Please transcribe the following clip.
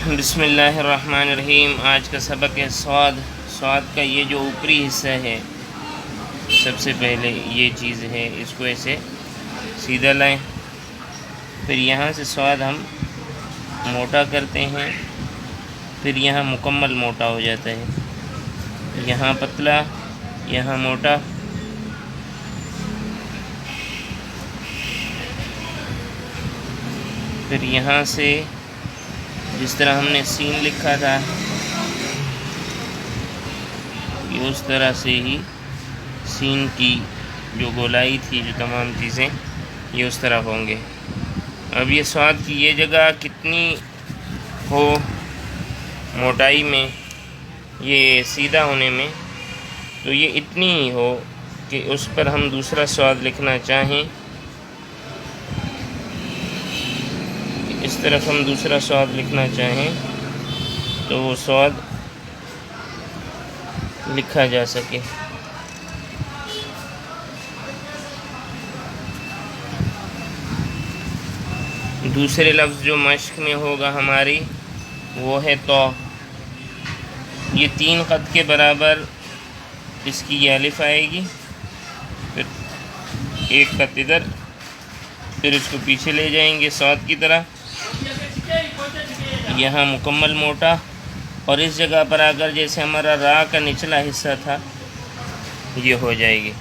بسم اللہ الرحمن الرحیم۔ آج کا سبق ہے سواد کا یہ جو اوپری حصہ ہے، سب سے پہلے یہ چیز ہے، اس کو ایسے سیدھا لائیں، پھر یہاں سے سواد ہم موٹا کرتے ہیں، پھر یہاں مکمل موٹا ہو جاتا ہے، یہاں پتلا، یہاں موٹا، پھر یہاں سے جس طرح ہم نے سین لکھا تھا یہ اس طرح سے ہی سین کی جو گولائی تھی، جو تمام چیزیں یہ اس طرح ہوں گے۔ اب یہ سواد کی یہ جگہ کتنی ہو موٹائی میں، یہ سیدھا ہونے میں، تو یہ اتنی ہی ہو کہ اس پر ہم دوسرا سواد لکھنا چاہیں، اس طرف ہم دوسرا سواد لکھنا چاہیں تو وہ سواد لکھا جا سکے۔ دوسرے لفظ جو مشق میں ہوگا ہماری وہ ہے تو۔ یہ 3 قد کے برابر اس کی یہ الف آئے گی، پھر 1 قد ادھر، پھر اس کو پیچھے لے جائیں گے سواد کی طرح، یہاں مکمل موٹا، اور اس جگہ پر اگر جیسے ہمارا را کا نچلا حصہ تھا یہ ہو جائے گی۔